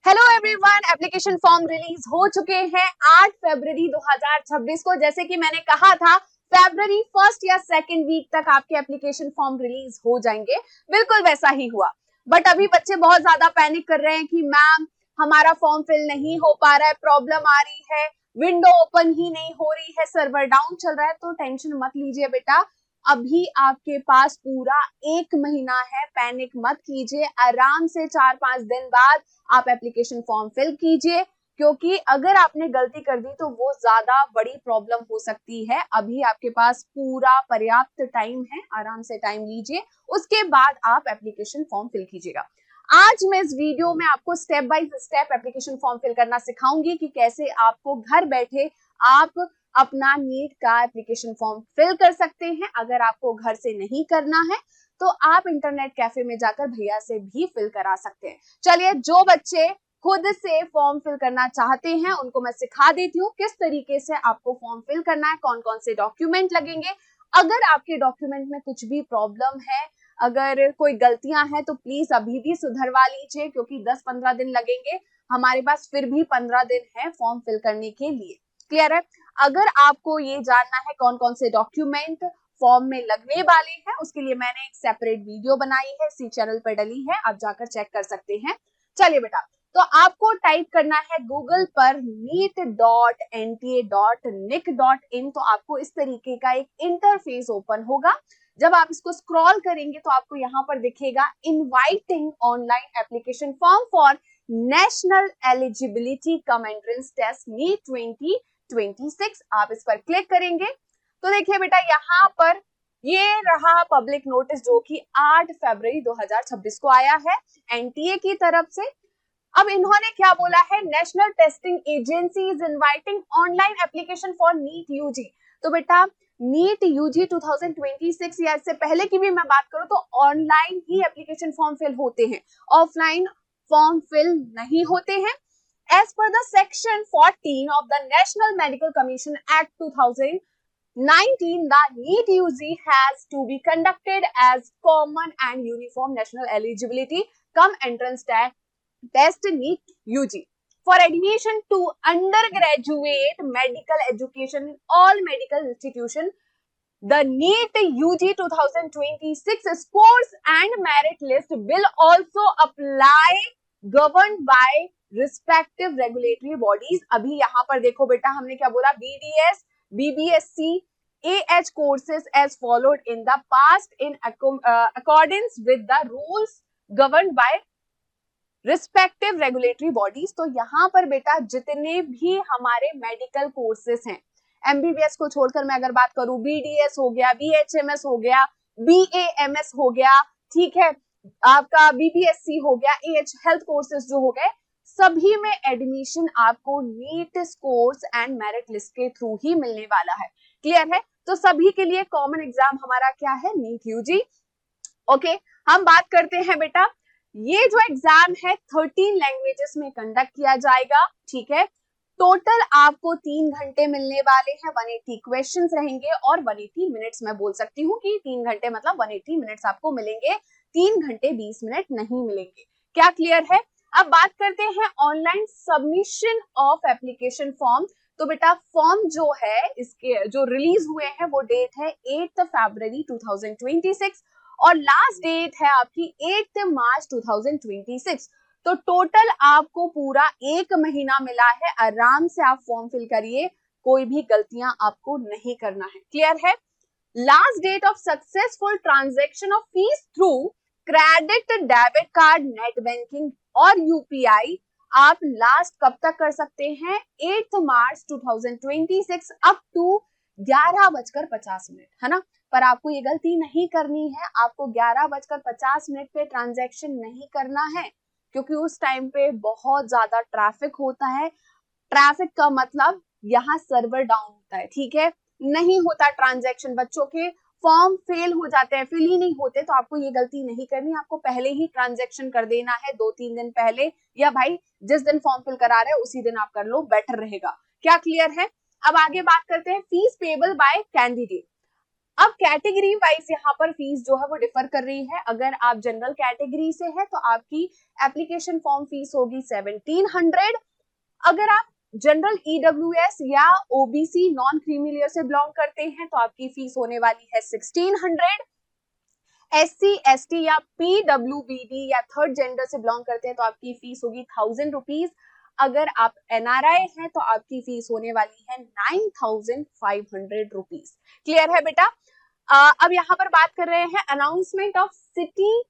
Hello everyone, application form release हो चुके हैं 8 फरवरी 2026 को। जैसे कि मैंने कहा था, फरवरी फर्स्ट या सेकंड वीक तक आपके एप्लीकेशन फॉर्म रिलीज हो जाएंगे। बिल्कुल वैसा ही हुआ। बट अभी बच्चे बहुत ज्यादा पैनिक कर रहे हैं कि मैम हमारा फॉर्म फिल नहीं हो पा रहा है, प्रॉब्लम आ रही है, विंडो ओपन ही नहीं हो रही है, सर्वर डाउन चल रहा है। तो टेंशन मत लीजिए बेटा, अभी आपके पास पूरा 1 महीना है। पैनिक मत कीजिए, आराम से 4-5 दिन बाद आप एप्लीकेशन फॉर्म फिल कीजिए, क्योंकि अगर आपने गलती कर दी तो वो ज्यादा बड़ी प्रॉब्लम हो सकती है। अभी आपके पास पूरा पर्याप्त टाइम है, आराम से टाइम लीजिए, उसके बाद आप एप्लीकेशन फॉर्म फिल कीजिएगा। आज मैं इस वीडियो में आपको step by step application form fill करना सिखाऊंगी कि कैसे आपको घर बैठे आप अपना नीट का एप्लीकेशन फॉर्म फिल कर सकते हैं। अगर आपको घर से नहीं करना है तो आप इंटरनेट कैफे में जाकर भैया से भी फिल करा सकते हैं। चलिए, जो बच्चे खुद से फॉर्म फिल करना चाहते हैं उनको मैं सिखा देती हूँ किस तरीके से आपको फॉर्म फिल करना है, कौन कौन से डॉक्यूमेंट लगेंगे। अगर आपके डॉक्यूमेंट में कुछ भी प्रॉब्लम है, अगर कोई गलतियां हैं, तो प्लीज अभी भी सुधरवा लीजिए, क्योंकि 10-15 दिन लगेंगे। हमारे पास फिर भी 15 दिन है फॉर्म फिल करने के लिए। क्लियर है? अगर आपको ये जानना है कौन कौन से डॉक्यूमेंट फॉर्म में लगने वाले हैं, उसके लिए मैंने एक सेपरेट वीडियो बनाई है, सी चैनल पर डली है, आप जाकर चेक कर सकते हैं। चलिए बेटा, तो आपको टाइप करना है गूगल पर neet.nta.nic.in। तो आपको इस तरीके का एक इंटरफेस ओपन होगा। जब आप इसको स्क्रॉल करेंगे तो आपको यहाँ पर दिखेगा inviting online application form for national eligibility cum entrance test NEET 2026। आप इस पर क्लिक करेंगे तो देखिए बेटा, यहाँ पर ये रहा पब्लिक नोटिस जो कि 8 फरवरी 2026 को आया है एनटीए की तरफ से। अब इन्होंने क्या बोला है, National Testing Agency is inviting online application for NEET UG. तो बेटा, नीट यूजी 2026 या इससे पहले की भी मैं बात करूं तो ऑनलाइन ही एप्लीकेशन फॉर्म फिल होते हैं, ऑफलाइन फॉर्म फिल नहीं होते हैं। As per the section 14 of the national medical commission act 2019, the NEET UG has to be conducted as common and uniform national eligibility come entrance test NEET UG for admission to undergraduate medical education in all medical institutions. The NEET UG 2026 scores and merit list will also apply, governed by respective regulatory bodies. अभी यहाँ पर देखो बेटा, हमने क्या बोला, BDS, BBSC, AH courses as followed in the past in accordance with the rules governed by respective regulatory bodies। तो यहाँ पर बेटा जितने भी हमारे मेडिकल कोर्सेस हैं, एमबीबीएस को छोड़कर मैं अगर बात करूं, बीडीएस हो गया, बीएचएमएस हो गया, बीएएमएस हो गया, ठीक है, आपका बीबीएससी हो गया, एएच हेल्थ कोर्सेज जो हो गए, सभी में एडमिशन आपको NEET scores and merit list के थ्रू ही मिलने वाला है। क्लियर है? तो सभी के लिए कॉमन एग्जाम हमारा क्या है, नीट यूजी। ओके, हम बात करते हैं बेटा, ये जो एग्जाम है 13 लैंग्वेजेस में कंडक्ट किया जाएगा। ठीक है, टोटल आपको 3 घंटे मिलने वाले हैं, 180 क्वेश्चंस रहेंगे और 180 मिनट्स। मैं बोल सकती हूँ कि 3 घंटे मतलब 180 मिनट्स आपको मिलेंगे, 3 घंटे 20 मिनट नहीं मिलेंगे। क्या क्लियर है? अब बात करते हैं online submission of application form. तो बेटा, फॉर्म जो है इसके जो रिलीज हुए हैं वो डेट है 8 फरवरी 2026 और लास्ट डेट है आपकी 8 मार्च 2026। तो टोटल आपको पूरा 1 महीना मिला है, आराम से आप फॉर्म फिल करिए, कोई भी गलतियां आपको नहीं करना है। क्लियर है? Last date of successful transaction of fees through credit debit card, net banking और यूपीआई आप लास्ट कब तक कर सकते हैं, 8 मार्च 2026 अप टू 11:50, है ना। पर आपको ये गलती नहीं करनी है, आपको 11:50 पे ट्रांजैक्शन नहीं करना है, क्योंकि उस टाइम पे बहुत ज्यादा ट्रैफिक होता है। ट्रैफिक का मतलब यहाँ सर्वर डाउन होता है, ठीक है, नहीं होता ट्रांजैक्शन, बच्चों के फॉर्म फेल हो जाते हैं, फिल ही नहीं होते। तो आपको ये गलती नहीं करनी, आपको पहले ही ट्रांजैक्शन कर देना है, 2-3 दिन पहले, या भाई जिस दिन फॉर्म फिल करा रहे हैं उसी दिन आप कर लो, बेटर रहेगा। क्या क्लियर है? अब आगे बात करते हैं फीस पेबल बाय कैंडिडेट। अब कैटेगरी वाइज यहाँ पर फीस जो है वो डिफर कर रही है। अगर आप जनरल कैटेगरी से है तो आपकी एप्लीकेशन फॉर्म फीस होगी 1700। अगर आप जनरल ईडब्ल्यूएस या ओबीसी नॉन क्रीमी लेयर से बिलोंग करते हैं तो आपकी फीस होने वाली है 1600। एससी एसटी या पीडब्ल्यूबीडी या थर्ड जेंडर से बिलोंग करते हैं तो आपकी फीस होगी 1000 रुपीज। अगर आप एनआरआई हैं तो आपकी फीस होने वाली है 9500 रुपीज। क्लियर है बेटा? अब यहाँ पर बात कर रहे हैं अनाउंसमेंट ऑफ सिटी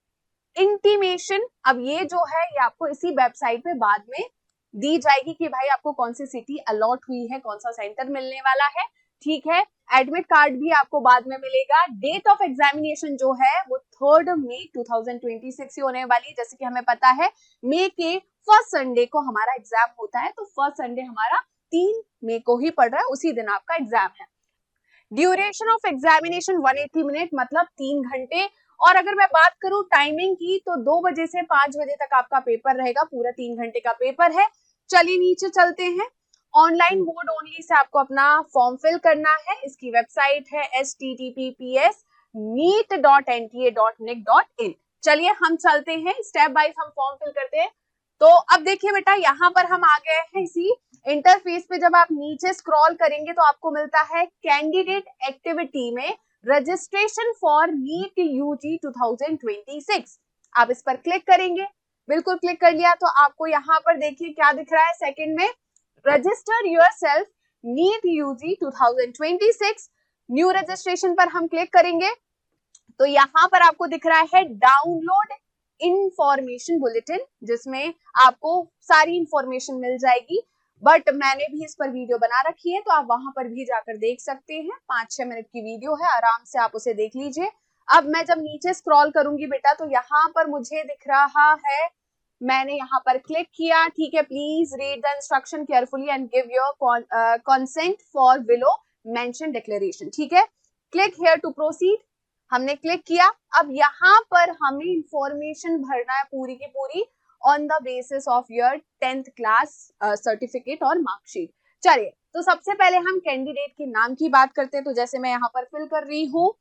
इंटीमेशन। अब ये जो है ये आपको इसी वेबसाइट पे बाद में दी जाएगी कि भाई आपको कौन सी सिटी अलॉट हुई है, कौन सा सेंटर मिलने वाला है। ठीक है, एडमिट कार्ड भी आपको बाद में मिलेगा। डेट ऑफ एग्जामिनेशन जो है वो 3 मई 2026 से होने वाली है। जैसे कि हमें पता है मई के फर्स्ट संडे को हमारा एग्जाम होता है, तो फर्स्ट संडे हमारा 3 मई को ही पड़ रहा है, उसी दिन आपका एग्जाम है। ड्यूरेशन ऑफ एग्जामिनेशन 180 मिनट मतलब 3 घंटे। और अगर मैं बात करूं टाइमिंग की तो 2 बजे से 5 बजे तक आपका पेपर रहेगा, पूरा 3 घंटे का पेपर है। चलिए नीचे चलते हैं। ऑनलाइन मोड ओनली से आपको अपना फॉर्म फिल करना है। इसकी वेबसाइट है https://neet.nta.nic.in। चलिए हम चलते हैं, स्टेप बाइज हम फॉर्म फिल करते हैं। तो अब देखिए बेटा यहाँ पर हम आ गए हैं इसी इंटरफेस पे। जब आप नीचे स्क्रॉल करेंगे तो आपको मिलता है कैंडिडेट एक्टिविटी में रजिस्ट्रेशन फॉर नीट यूजी 2026। आप इस पर क्लिक करेंगे। बिल्कुल क्लिक कर लिया तो आपको यहाँ पर देखिए क्या दिख रहा है सेकंड में, register yourself NEET UG 2026। New registration पर हम क्लिक करेंगे तो यहाँ पर आपको दिख रहा है डाउनलोड इंफॉर्मेशन बुलेटिन, जिसमें आपको सारी इंफॉर्मेशन मिल जाएगी। बट मैंने भी इस पर वीडियो बना रखी है तो आप वहां पर भी जाकर देख सकते हैं। 5-6 मिनट की वीडियो है, आराम से आप उसे देख लीजिए। अब मैं जब नीचे स्क्रॉल करूंगी बेटा तो यहाँ पर मुझे दिख रहा है, मैंने यहाँ पर क्लिक किया। ठीक है, please read the instruction carefully and give your consent for below mention declaration. ठीक है, क्लिक हियर टू प्रोसीड। हमने क्लिक किया। अब यहाँ पर हमें इंफॉर्मेशन भरना है पूरी की पूरी on the basis of your 10th class certificate और मार्कशीट। चलिए, तो सबसे पहले हम कैंडिडेट के नाम की बात करते हैं। तो जैसे मैं यहाँ पर फिल कर रही हूँ,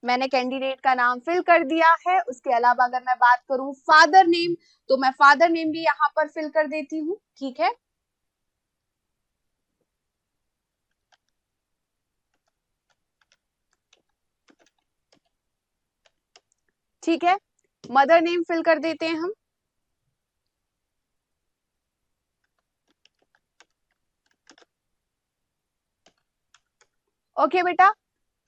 मैंने कैंडिडेट का नाम फिल कर दिया है। उसके अलावा अगर मैं बात करूं फादर नेम, तो मैं फादर नेम भी यहाँ पर फिल कर देती हूँ। ठीक है, ठीक है, मदर नेम फिल कर देते हैं हम। ओके बेटा,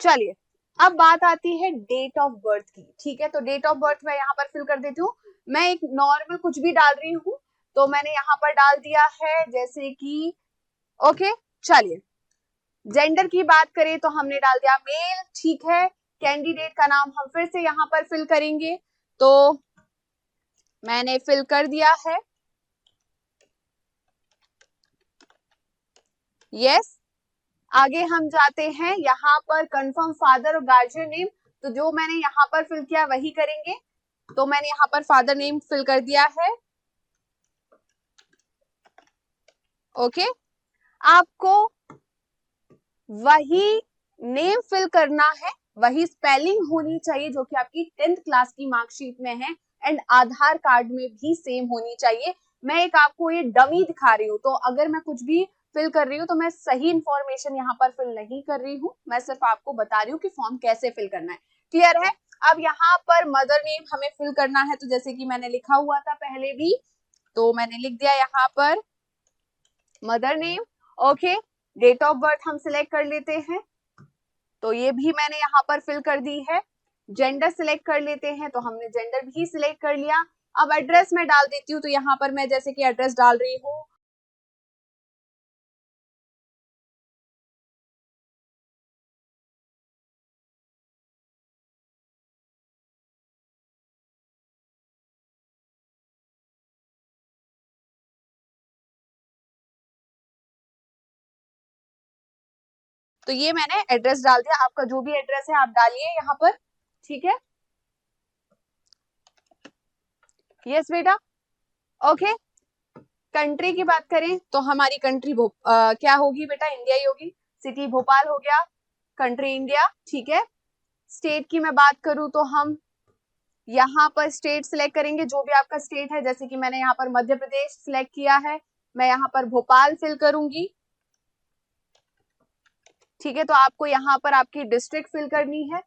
चलिए अब बात आती है डेट ऑफ बर्थ की। ठीक है, तो डेट ऑफ बर्थ मैं यहाँ पर फिल कर देती हूँ। मैं एक नॉर्मल कुछ भी डाल रही हूँ, तो मैंने यहाँ पर डाल दिया है जैसे कि, ओके। चलिए, जेंडर की बात करें तो हमने डाल दिया मेल। ठीक है, कैंडिडेट का नाम हम फिर से यहाँ पर फिल करेंगे, तो मैंने फिल कर दिया है यस। आगे हम जाते हैं यहाँ पर कंफर्म फादर और गार्जियन नेम, तो जो मैंने यहाँ पर फिल किया वही करेंगे। तो मैंने यहाँ पर फादर नेम फिल कर दिया है। ओके, आपको वही नेम फिल करना है, वही स्पेलिंग होनी चाहिए जो कि आपकी 10th क्लास की मार्कशीट में है, एंड आधार कार्ड में भी सेम होनी चाहिए। मैं एक आपको ये डमी दिखा रही हूँ, तो अगर मैं कुछ भी फिल कर रही हूँ तो मैं सही इंफॉर्मेशन यहाँ पर फिल नहीं कर रही हूँ, मैं सिर्फ आपको बता रही हूँ कि फॉर्म कैसे फिल करना है। क्लियर है? अब यहाँ पर मदर नेम हमें फिल करना है, तो जैसे कि मैंने लिखा हुआ था पहले भी, तो मैंने लिख दिया यहाँ पर mother name. Okay, date of birth हम सिलेक्ट कर लेते हैं, तो ये भी मैंने यहाँ पर फिल कर दी है। जेंडर सिलेक्ट कर लेते हैं, तो हमने जेंडर भी सिलेक्ट कर लिया। अब एड्रेस में डाल देती हूँ, तो यहाँ पर मैं जैसे कि एड्रेस डाल रही हूँ, तो ये मैंने एड्रेस डाल दिया। आपका जो भी एड्रेस है आप डालिए यहाँ पर। ठीक है, यस बेटा। ओके, कंट्री की बात करें तो हमारी कंट्री क्या होगी बेटा, इंडिया ही होगी। सिटी भोपाल हो गया, कंट्री इंडिया, ठीक है। स्टेट की मैं बात करूं तो हम यहाँ पर स्टेट सिलेक्ट करेंगे, जो भी आपका स्टेट है, जैसे कि मैंने यहाँ पर मध्य प्रदेश सिलेक्ट किया है, मैं यहाँ पर भोपाल फिल करूंगी, ठीक है। तो आपको यहाँ पर आपकी डिस्ट्रिक्ट फिल करनी है।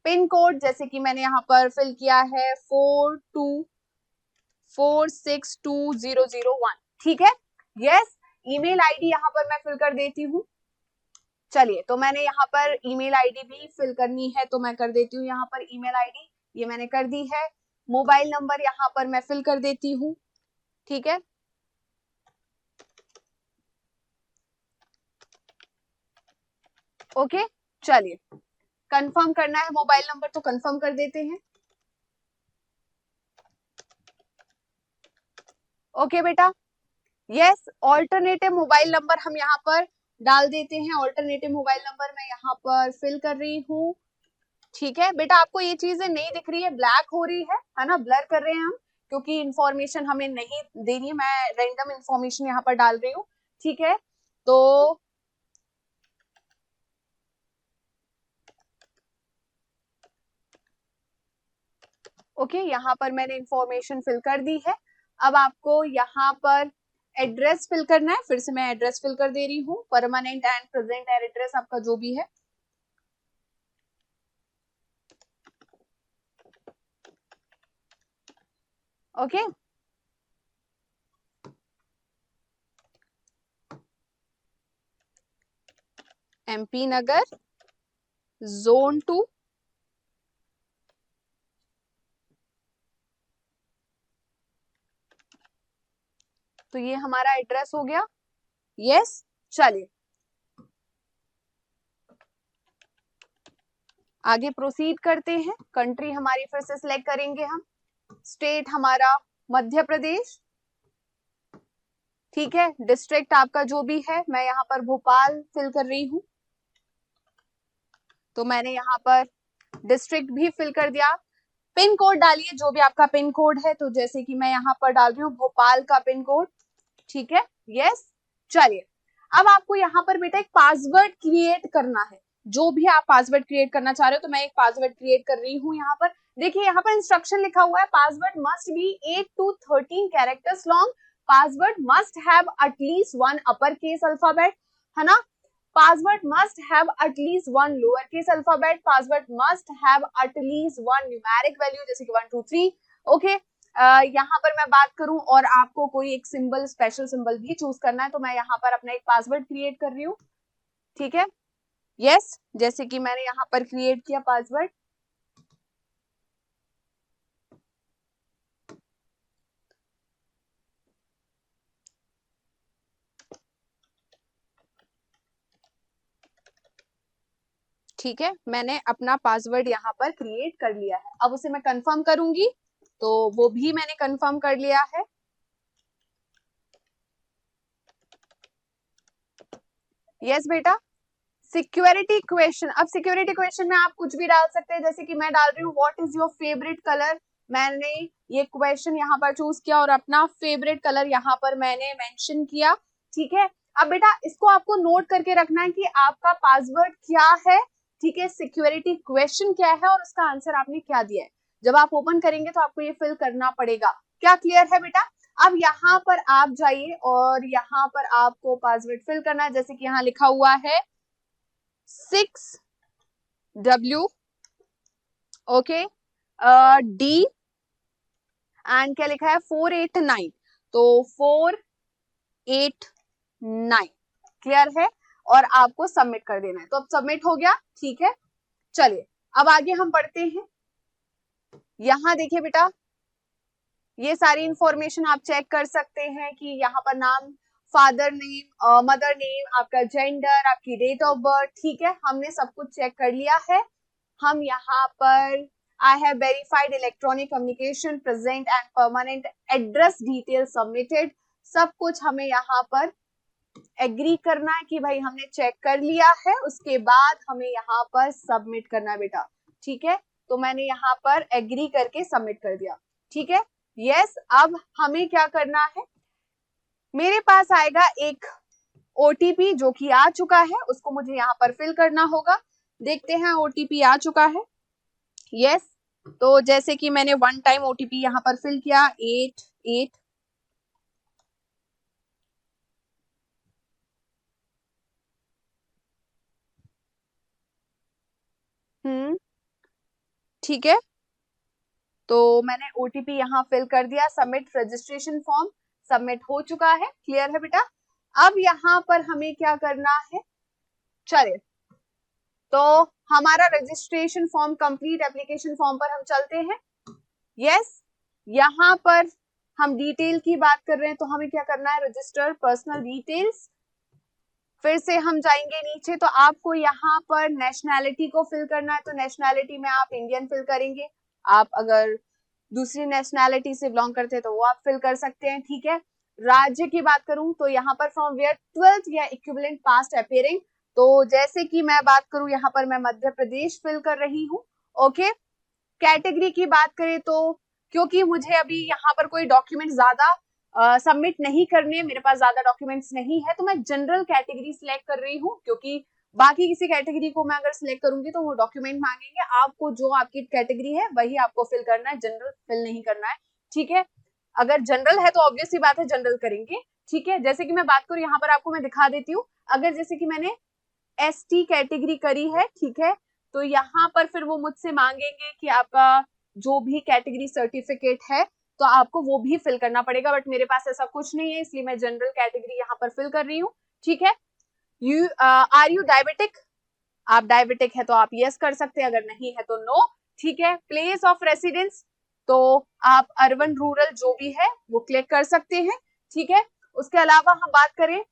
पिन कोड जैसे कि मैंने यहाँ पर फिल किया है 42462001, ठीक है। यस, ईमेल आईडी यहाँ पर मैं फिल कर देती हूँ। चलिए, तो मैंने यहाँ पर ईमेल आईडी भी फिल करनी है, तो मैं कर देती हूँ यहाँ पर ईमेल आईडी, ये मैंने कर दी है। मोबाइल नंबर यहाँ पर मैं फिल कर देती हूँ, ठीक है। ओके, चलिए, कंफर्म करना है मोबाइल नंबर तो कंफर्म कर देते हैं। ओके बेटा, यस, ऑल्टरनेटिव मोबाइल नंबर हम यहाँ पर डाल देते हैं। ऑल्टरनेटिव मोबाइल नंबर मैं यहाँ पर फिल कर रही हूँ, ठीक है। बेटा आपको ये चीजें नहीं दिख रही है, ब्लैक हो रही है ना, ब्लर कर रहे हैं हम, क्योंकि इंफॉर्मेशन हमें नहीं देनी है, मैं रैंडम इंफॉर्मेशन यहाँ पर डाल रही हूँ, ठीक है। तो ओके, यहाँ पर मैंने इंफॉर्मेशन फिल कर दी है। अब आपको यहाँ पर एड्रेस फिल करना है, फिर से मैं एड्रेस फिल कर दे रही हूँ, परमानेंट एंड प्रेजेंट एड्रेस आपका जो भी है। ओके, MP नगर, जोन 2, तो ये हमारा एड्रेस हो गया। यस, चलिए आगे प्रोसीड करते हैं। कंट्री हमारी फिर से सिलेक्ट करेंगे हम, स्टेट हमारा मध्य प्रदेश, ठीक है। डिस्ट्रिक्ट आपका जो भी है, मैं यहाँ पर भोपाल फिल कर रही हूँ, तो मैंने यहाँ पर डिस्ट्रिक्ट भी फिल कर दिया। पिन कोड डालिए जो भी आपका पिन कोड है, तो जैसे कि मैं यहाँ पर डाल रही हूँ भोपाल का पिन कोड, ठीक है। यस, चलिए, अब आपको यहाँ पर बेटा एक पासवर्ड क्रिएट करना है। जो भी आप पासवर्ड क्रिएट करना चाह रहे हो, तो मैं एक पासवर्ड क्रिएट कर रही हूँ यहाँ पर। देखिए यहाँ पर इंस्ट्रक्शन लिखा हुआ है, password must be 8 to 13 characters long, password must have at least one upper case alphabet, है ना। Password must have at least one lowercase alphabet. Password must have at least one numeric value, जैसे कि 1 2 3. Okay, यहाँ पर मैं बात करूं और आपको कोई एक सिंबल, स्पेशल सिंबल भी चूज करना है, तो मैं यहाँ पर अपना एक पासवर्ड क्रिएट कर रही हूँ, ठीक है। यस, जैसे कि मैंने यहाँ पर क्रिएट किया पासवर्ड। ठीक है, मैंने अपना पासवर्ड यहाँ पर क्रिएट कर लिया है। अब उसे मैं कंफर्म करूंगी, तो वो भी मैंने कंफर्म कर लिया है। यस बेटा, सिक्योरिटी क्वेश्चन, अब सिक्योरिटी क्वेश्चन में आप कुछ भी डाल सकते हैं, जैसे कि मैं डाल रही हूँ what is your favourite colour. मैंने ये क्वेश्चन यहाँ पर चूज किया और अपना फेवरेट कलर यहाँ पर मैंने मेंशन किया, ठीक है। अब बेटा इसको आपको नोट करके रखना है कि आपका पासवर्ड क्या है, ठीक है, सिक्योरिटी क्वेश्चन क्या है और उसका आंसर आपने क्या दिया है। जब आप ओपन करेंगे तो आपको ये फिल करना पड़ेगा। क्या क्लियर है बेटा? अब यहाँ पर आप जाइए और यहाँ पर आपको पासवर्ड फिल करना है, जैसे कि यहाँ लिखा हुआ है 6W, ओके, D एंड क्या लिखा है 489, तो 489 क्लियर है, और आपको सबमिट कर देना है। तो अब सबमिट हो गया, ठीक है। चलिए अब आगे हम बढ़ते हैं। यहाँ देखिए बेटा, ये सारी इंफॉर्मेशन आप चेक कर सकते हैं कि यहाँ पर नाम, फादर नेम, मदर नेम, आपका जेंडर, आपकी डेट ऑफ बर्थ, ठीक है, हमने सब कुछ चेक कर लिया है। हम यहाँ पर I have verified electronic communication present and permanent address details submitted, सब कुछ हमें यहाँ पर एग्री करना है कि भाई हमने चेक कर लिया है, उसके बाद हमें यहाँ पर सबमिट करना है बेटा, ठीक है। तो मैंने यहाँ पर एग्री करके सबमिट कर दिया, ठीक है। यस, अब हमें क्या करना है, मेरे पास आएगा एक ओटीपी जो कि आ चुका है, उसको मुझे यहाँ पर फिल करना होगा। देखते हैं ओटीपी आ चुका है। यस, तो जैसे कि मैंने वन टाइम ओटीपी यहाँ पर फिल किया 88 ठीक है, तो मैंने ओटीपी यहाँ फिल कर दिया, सबमिट रजिस्ट्रेशन फॉर्म, सबमिट हो चुका है। क्लियर है बेटा? अब यहाँ पर हमें क्या करना है, चलिए तो हमारा registration form complete, application form पर हम चलते हैं। यस, यहाँ पर हम डिटेल की बात कर रहे हैं, तो हमें क्या करना है, रजिस्टर पर्सनल डिटेल्स, फिर से हम जाएंगे नीचे, तो आपको यहाँ पर नेशनैलिटी को फिल करना है, तो नेशनैलिटी में आप इंडियन फिल करेंगे। आप अगर दूसरी नेशनैलिटी से बिलोंग करते हैं तो वो आप फिल कर सकते हैं, ठीक है। राज्य की बात करूं तो यहाँ पर फ्रॉम वेयर 12th या इक्विवेलेंट पास्ट अपीयरिंग, तो जैसे कि मैं बात करूं यहाँ पर मैं मध्य प्रदेश फिल कर रही हूँ। ओके, कैटेगरी की बात करें तो क्योंकि मुझे अभी यहाँ पर कोई डॉक्यूमेंट ज्यादा सबमिट नहीं करने, मेरे पास ज्यादा डॉक्यूमेंट्स नहीं है, तो मैं जनरल कैटेगरी सिलेक्ट कर रही हूँ, क्योंकि बाकी किसी कैटेगरी को मैं अगर सिलेक्ट करूंगी तो वो डॉक्यूमेंट मांगेंगे, आपको जो आपकी कैटेगरी है वही आपको फिल करना है, जनरल फिल नहीं करना है, ठीक है। अगर जनरल है तो ऑब्वियस सी बात है जनरल करेंगे, ठीक है। जैसे कि मैं बात करूँ यहाँ पर आपको मैं दिखा देती हूँ, अगर जैसे कि मैंने एसटी कैटेगरी करी है, ठीक है, तो यहाँ पर फिर वो मुझसे मांगेंगे कि आपका जो भी कैटेगरी सर्टिफिकेट है तो आपको वो भी फिल करना पड़ेगा, बट मेरे पास ऐसा कुछ नहीं है, इसलिए मैं जनरल कैटेगरी यहाँ पर फिल कर रही हूँ, ठीक है। यू आर यू डायबिटिक, आप डायबिटिक है तो आप यस कर सकते हैं, अगर नहीं है तो नो, ठीक है। प्लेस ऑफ रेसिडेंस, तो आप अर्बन रूरल जो भी है वो क्लिक कर सकते हैं, ठीक है। उसके अलावा हम बात करें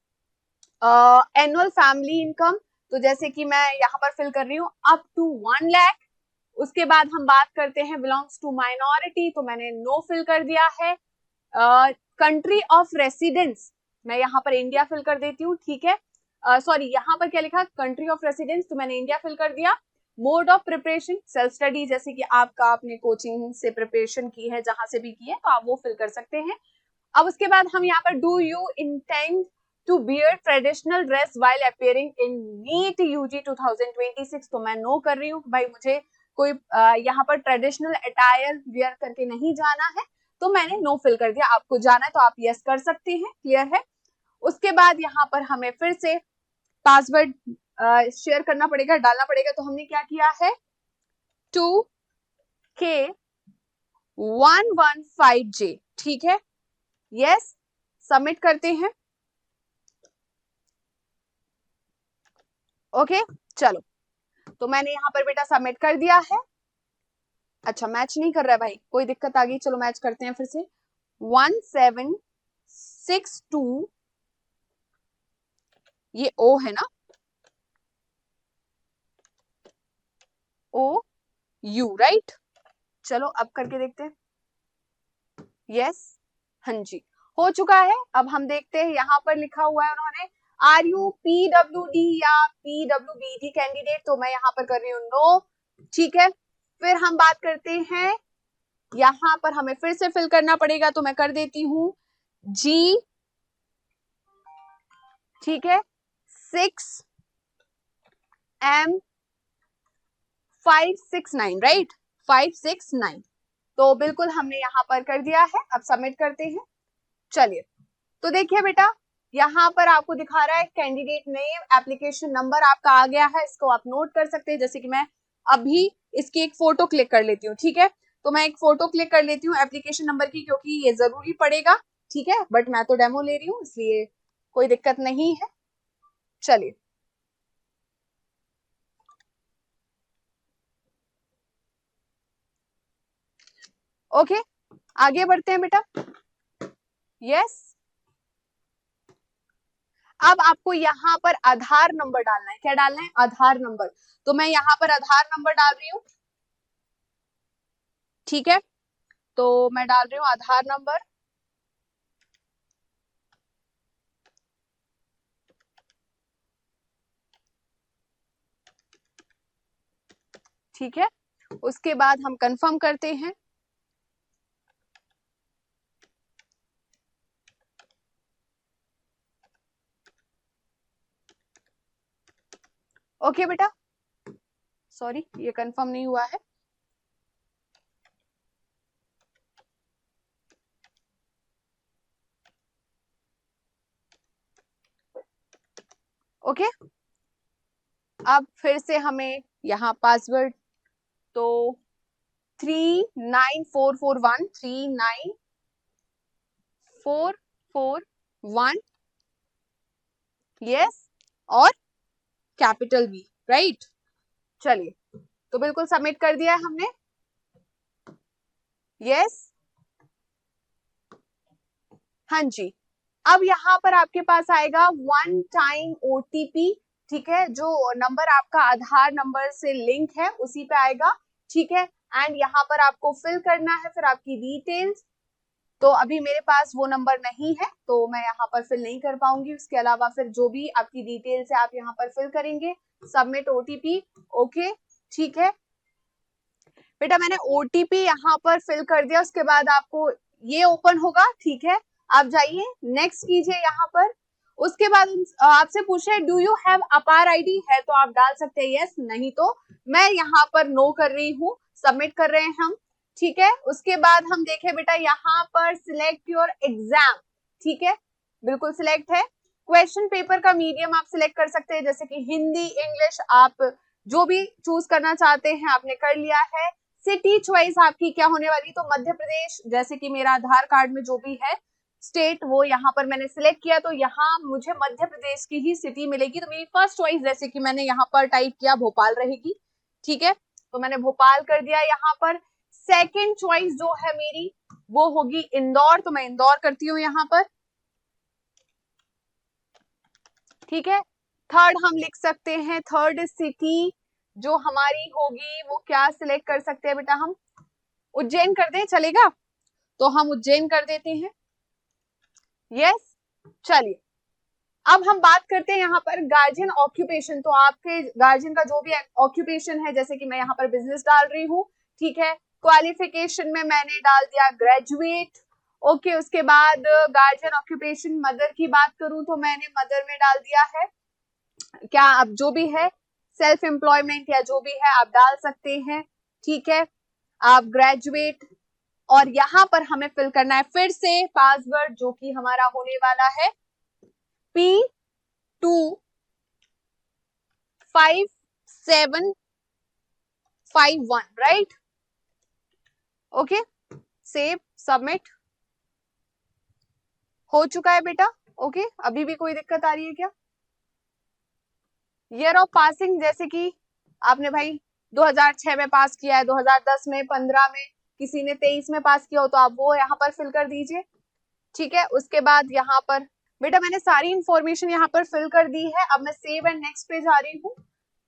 एनुअल फैमिली इनकम, तो जैसे कि मैं यहाँ पर फिल कर रही हूँ अप टू 1 लाख। उसके बाद हम बात करते हैं बिलोंग्स टू माइनॉरिटी, तो मैंने नो फिल कर दिया है। कंट्री ऑफ रेसिडेंस, मैं यहाँ पर इंडिया फिल कर देती हूँ, ठीक है। सॉरी, यहाँ पर क्या लिखा, कंट्री ऑफ रेसिडेंस, तो मैंने इंडिया फिल कर दिया। Mode of preparation self study, जैसे कि आपका आपने कोचिंग से प्रिपरेशन की है, जहां से भी की है तो आप वो फिल कर सकते हैं। अब उसके बाद हम यहाँ पर do you intend to bear traditional dress while appearing in NEET UG 2026, तो मैं नो कर रही हूँ, भाई मुझे कोई यहाँ पर ट्रेडिशनल अटायर वियर करके नहीं जाना है, तो मैंने नो फिल कर दिया। आपको जाना है तो आप यस कर सकते हैं, क्लियर है। उसके बाद यहाँ पर हमें फिर से पासवर्ड शेयर करना पड़ेगा, डालना पड़ेगा, तो हमने क्या किया है 2K115J, ठीक है। यस, सबमिट करते हैं। ओके, चलो, तो मैंने यहाँ पर बेटा सबमिट कर दिया है। अच्छा, मैच नहीं कर रहा है भाई, कोई दिक्कत आ गई, चलो मैच करते हैं फिर से। 1762, ये ओ है ना, ओ यू राइट, चलो अब करके देखते हैं। यस, हाँ जी, हो चुका है। अब हम देखते हैं, यहाँ पर लिखा हुआ है उन्होंने आर यू PWD या PWBD कैंडिडेट, तो मैं यहाँ पर कर रही हूँ नो, ठीक है। फिर हम बात करते हैं, यहाँ पर हमें फिर से फिल करना पड़ेगा, तो मैं कर देती हूँ G, ठीक है, 6M569 राइट, 569, तो बिल्कुल हमने यहाँ पर कर दिया है। अब सबमिट करते हैं। चलिए, तो देखिए बेटा, यहाँ पर आपको दिखा रहा है कैंडिडेट नेम, एप्लीकेशन नंबर आपका आ गया है, इसको आप नोट कर सकते हैं। जैसे कि मैं अभी इसकी एक फोटो क्लिक कर लेती हूँ, ठीक है, तो मैं एक फोटो क्लिक कर लेती हूँ एप्लीकेशन नंबर की, क्योंकि ये जरूरी पड़ेगा, ठीक है, बट मैं तो डेमो ले रही हूँ इसलिए कोई दिक्कत नहीं है। चलिए, ओके, आगे बढ़ते हैं बेटा। यस, अब आपको यहाँ पर आधार नंबर डालना है, क्या डालना है, आधार नंबर, तो मैं यहाँ पर आधार नंबर डाल रही हूँ, ठीक है, तो मैं डाल रही हूँ आधार नंबर, ठीक है। उसके बाद हम कंफर्म करते हैं। ओके बेटा, सॉरी ये कंफर्म नहीं हुआ है। ओके, अब फिर से हमें यहाँ पासवर्ड तो 39441 39441 यस, और कैपिटल V, राइट। चलिए, तो बिल्कुल सबमिट कर दिया है हमने, यस। हाँ जी, अब यहाँ पर आपके पास आएगा 1 टाइम OTP, ठीक है, जो नंबर आपका आधार नंबर से लिंक है उसी पे आएगा, ठीक है। एंड यहाँ पर आपको फिल करना है फिर आपकी डिटेल्स, तो अभी मेरे पास वो नंबर नहीं है तो मैं यहाँ पर फिल नहीं कर पाऊंगी। उसके अलावा फिर जो भी आपकी डिटेल्स है आप यहाँ पर फिल करेंगे, सबमिट OTP, ओके, ठीक है बेटा, मैंने OTP यहाँ पर फिल कर दिया। उसके बाद आपको ये ओपन होगा, ठीक है, आप जाइए नेक्स्ट कीजिए यहाँ पर। उसके बाद आपसे पूछे डू यू हैव अपार आईडी, है तो आप डाल सकते हैं यस, नहीं तो मैं यहाँ पर नो कर रही हूँ, सबमिट कर रहे हैं हम, ठीक है। उसके बाद हम देखें बेटा यहाँ पर सिलेक्ट योर एग्जाम, ठीक है, बिल्कुल सिलेक्ट है। क्वेश्चन पेपर का मीडियम आप सिलेक्ट कर सकते हैं, जैसे कि हिंदी, इंग्लिश, आप जो भी चूज करना चाहते हैं आपने कर लिया है। सिटी चॉइस आपकी क्या होने वाली, तो मध्य प्रदेश, जैसे कि मेरा आधार कार्ड में जो भी है स्टेट वो यहाँ पर मैंने सिलेक्ट किया, तो यहाँ मुझे मध्य प्रदेश की ही सिटी मिलेगी। तो मेरी फर्स्ट चॉइस जैसे कि मैंने यहाँ पर टाइप किया भोपाल रहेगी, ठीक है, तो मैंने भोपाल कर दिया यहाँ पर। सेकंड चॉइस जो है मेरी वो होगी इंदौर, तो मैं इंदौर करती हूँ यहाँ पर, ठीक है। थर्ड हम लिख सकते हैं, थर्ड सिटी जो हमारी होगी वो क्या सिलेक्ट कर सकते हैं बेटा, हम उज्जैन कर दें, चलेगा, तो हम उज्जैन कर देते हैं, यस। चलिए, अब हम बात करते हैं यहाँ पर गार्जियन ऑक्यूपेशन, तो आपके गार्जियन का जो भी ऑक्यूपेशन है, जैसे कि मैं यहाँ पर बिजनेस डाल रही हूँ, ठीक है। क्वालिफिकेशन में मैंने डाल दिया ग्रेजुएट, ओके। उसके बाद गार्जियन ऑक्यूपेशन मदर की बात करूं तो मैंने मदर में डाल दिया है क्या, अब जो भी है सेल्फ एम्प्लॉयमेंट या जो भी है आप डाल सकते हैं, ठीक है, आप ग्रेजुएट। और यहाँ पर हमें फिल करना है फिर से पासवर्ड जो कि हमारा होने वाला है P25751, right, okay, save, submit हो चुका है बेटा, ओके। अभी भी कोई दिक्कत आ रही है क्या? ईयर ऑफ पासिंग, जैसे कि आपने भाई 2006 में पास किया है, 2010 में, 15 में, किसी ने 23 में पास किया हो तो आप वो यहाँ पर फिल कर दीजिए, ठीक है। उसके बाद यहाँ पर बेटा मैंने सारी इंफॉर्मेशन यहाँ पर फिल कर दी है। अब मैं सेव एंड नेक्स्ट पे जा रही हूँ,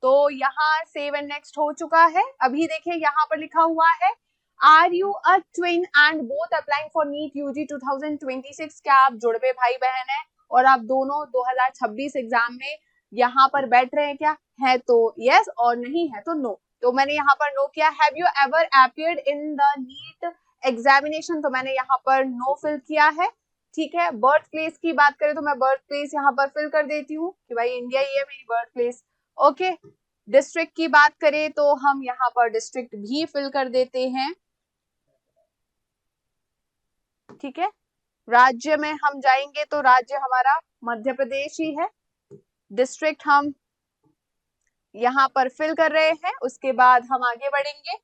तो यहाँ सेव एंड नेक्स्ट हो चुका है। अभी देखिए यहाँ पर लिखा हुआ है are you a twin and both applying for NEET UG 2026, क्या आप जुड़वे भाई बहन हैं और आप दोनों 2026 एग्जाम में यहाँ पर बैठ रहे हैं क्या, है तो यस और नहीं है तो नो, तो मैंने यहाँ पर नो किया। Have you ever appeared in the NEET examination, तो मैंने यहाँ पर नो फिल किया है, ठीक है। बर्थ प्लेस की बात करें तो मैं बर्थ प्लेस यहाँ पर फिल कर देती हूँ कि भाई इंडिया ही है मेरी बर्थ प्लेस, ओके। डिस्ट्रिक्ट की बात करें तो हम यहाँ पर डिस्ट्रिक्ट भी फिल कर देते हैं, ठीक है। राज्य में हम जाएंगे तो राज्य हमारा मध्य प्रदेश ही है, डिस्ट्रिक्ट हम यहाँ पर फिल कर रहे हैं। उसके बाद हम आगे बढ़ेंगे,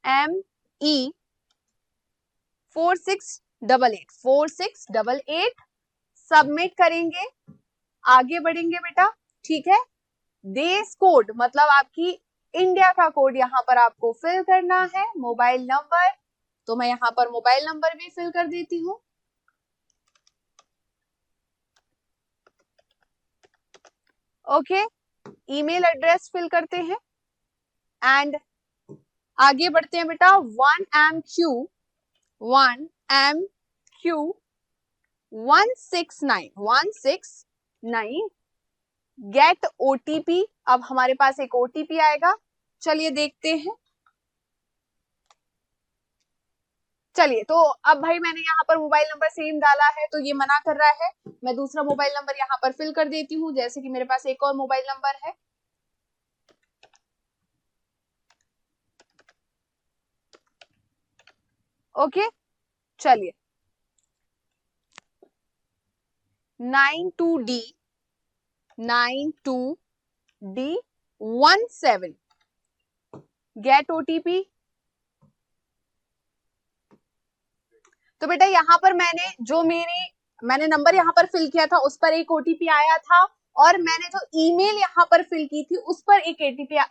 ME4688 सबमिट करेंगे, आगे बढ़ेंगे बेटा, ठीक है। देश कोड मतलब आपकी इंडिया का कोड यहाँ पर आपको फिल करना है। मोबाइल नंबर, तो मैं यहाँ पर मोबाइल नंबर भी फिल कर देती हूँ, ओके। ईमेल एड्रेस फिल करते हैं एंड आगे बढ़ते हैं बेटा। 1MQ169 गेट OTP, अब हमारे पास एक OTP आएगा, चलिए देखते हैं। चलिए, तो अब भाई मैंने यहाँ पर मोबाइल नंबर सेम डाला है तो ये मना कर रहा है। मैं दूसरा मोबाइल नंबर यहाँ पर फिल कर देती हूँ, जैसे कि मेरे पास एक और मोबाइल नंबर है। ओके, चलिए 92D 17 गेट OTP। तो बेटा यहाँ पर मैंने नंबर यहाँ पर फिल किया था, उस पर एक OTP आया था, और मैंने जो ईमेल यहाँ पर फिल की थी उस पर एक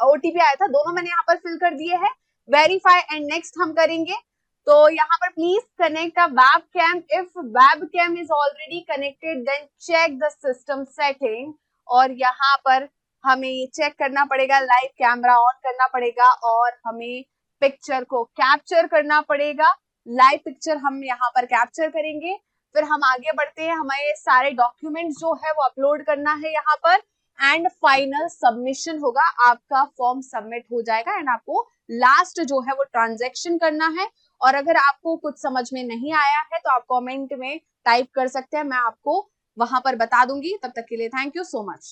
OTP आया था। दोनों मैंने यहाँ पर फिल कर दिए हैं। वेरीफाई एंड नेक्स्ट हम करेंगे। तो यहाँ पर please connect a web cam. If web cam is already connected then check the system setting. और यहाँ पर हमें ये चेक करना पड़ेगा, लाइव कैमरा ऑन करना पड़ेगा, और हमें पिक्चर को कैप्चर करना पड़ेगा। लाइव पिक्चर हम यहाँ पर कैप्चर करेंगे। फिर हम आगे बढ़ते हैं, हमें सारे डॉक्यूमेंट्स जो है वो अपलोड करना है यहाँ पर, एंड फाइनल सबमिशन होगा। आपका फॉर्म सबमिट हो जाएगा एंड आपको लास्ट जो है वो ट्रांजैक्शन करना है। और अगर आपको कुछ समझ में नहीं आया है तो आप कमेंट में टाइप कर सकते हैं, मैं आपको वहां पर बता दूंगी। तब तक के लिए थैंक यू सो मच।